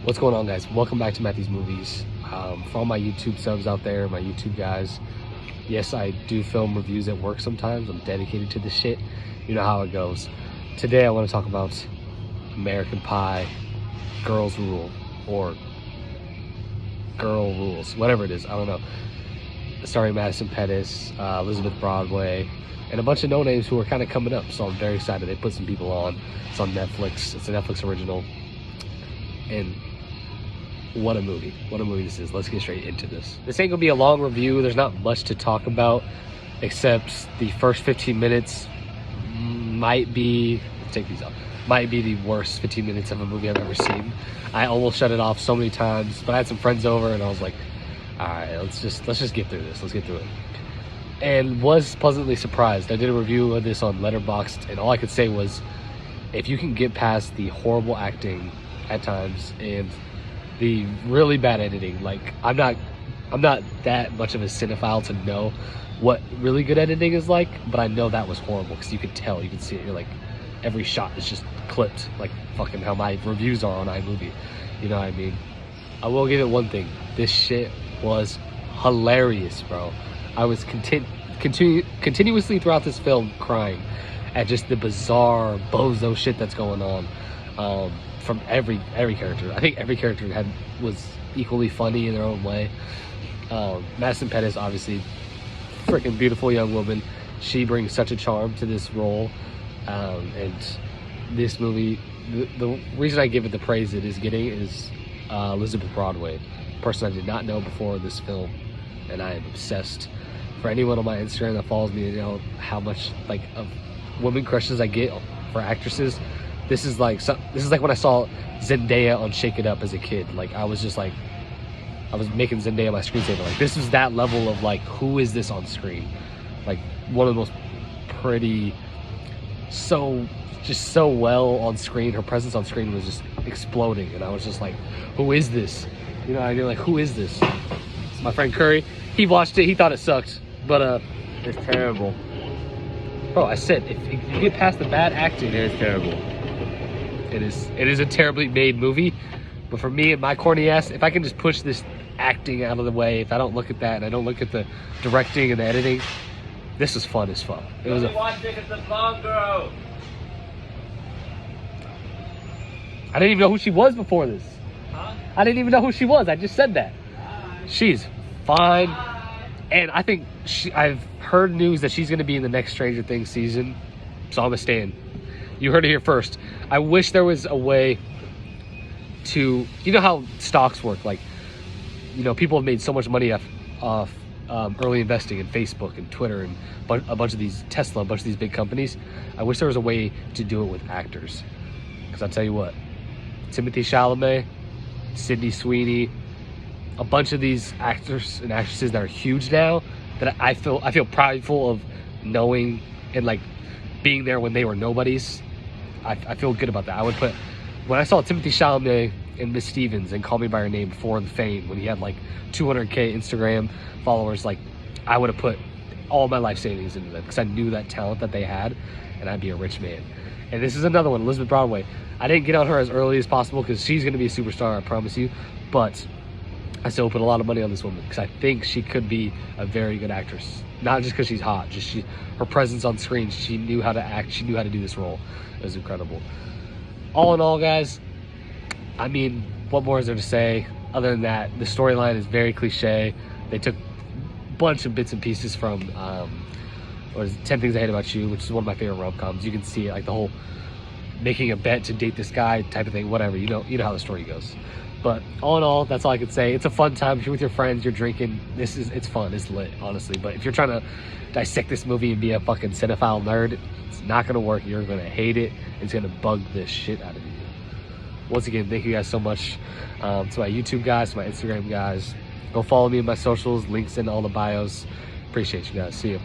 What's going on, guys? Welcome back to Matthew's Movies. For all my YouTube subs out there, my YouTube guys, yes, I do film reviews at work sometimes. I'm dedicated to this shit. You know how it goes. Today I want to talk about American Pie, Girls Rule, or Girl Rules, whatever it is, I don't know. Starring Madison Pettis, Elizabeth Broadway, and a bunch of no-names who are kind of coming up, so I'm very excited. They put some people on. It's on Netflix. It's a Netflix original. And what a movie this is. Let's get straight into this. This ain't gonna be a long review. There's not much to talk about except the first 15 minutes might be, take these off, might be the worst 15 minutes of a movie I've ever seen. I almost shut it off so many times, but I had some friends over and I was like, all right, let's just get through this. Let's get through it. And was pleasantly surprised. I did a review of this on Letterboxd, and all I could say was, if you can get past the horrible acting at times and the really bad editing, like I'm not that much of a cinephile to know what really good editing is like, but I know that was horrible because you could tell, you could see it. You're like, every shot is just clipped, like fucking how my reviews are on iMovie. You know what I mean? I will give it one thing: this shit was hilarious, bro. I was continuously throughout this film crying at just the bizarre bozo shit that's going on. From every character. I think every character was equally funny in their own way. Madison Pettis, obviously, freaking beautiful young woman. She brings such a charm to this role. And this movie, the reason I give it the praise it is getting is Elizabeth Broadway, a person I did not know before this film, and I am obsessed. For anyone on my Instagram that follows me, you know how much like of woman crushes I get for actresses. This is like when I saw Zendaya on Shake It Up as a kid. Like I was making Zendaya my screensaver. Like this is that level of like, who is this on screen? Like one of the most pretty, just so well on screen. Her presence on screen was just exploding, and I was just like, who is this? You know what I mean? Like, who is this? It's my friend Curry. He watched it. He thought it sucked, but it's terrible. Bro, I said if you get past the bad acting, it's terrible. It is a terribly made movie, but for me and my corny ass, if I can just push this acting out of the way, if I don't look at that and I don't look at the directing and the editing, this is fun as fuck. It was watch it, it's a blonde girl. I didn't even know who she was before this. Huh? I didn't even know who she was. I just said that. She's fine, and I think I've heard news that she's going to be in the next Stranger Things season, so I'm a stan. You heard it here first. I wish there was a way to, you know how stocks work, like, you know, people have made so much money off early investing in Facebook and Twitter and a bunch of these Tesla, a bunch of these big companies. I wish there was a way to do it with actors, because I'll tell you what, Timothée Chalamet, Sydney Sweeney, a bunch of these actors and actresses that are huge now, that I feel prideful of knowing and like being there when they were nobodies. I feel good about that. I would put, when I saw Timothée Chalamet and Miss Stevens and Call Me By Your Name before the fame, when he had like 200K Instagram followers, like I would have put all my life savings into them because I knew that talent that they had, and I'd be a rich man. And this is another one, Elizabeth Broadway. I didn't get on her as early as possible because she's going to be a superstar, I promise you, but I still put a lot of money on this woman because I think she could be a very good actress. Not just because she's hot, just her presence on screen. She knew how to act. She knew how to do this role. It was incredible. All in all, guys, I mean, what more is there to say other than that? The storyline is very cliche. They took a bunch of bits and pieces from what is it, 10 Things I Hate About You, which is one of my favorite rom-coms. You can see it, like the whole making a bet to date this guy type of thing, whatever. You know how the story goes. But all in all, that's all I could say. It's a fun time. If you're with your friends, you're drinking, it's fun, it's lit, honestly. But if you're trying to dissect this movie and be a fucking cinephile nerd, it's not gonna work. You're gonna hate it. It's gonna bug the shit out of you. Once again, thank you guys so much to my YouTube guys, to my Instagram guys. Go follow me in my socials, links in all the bios. Appreciate you guys. See you.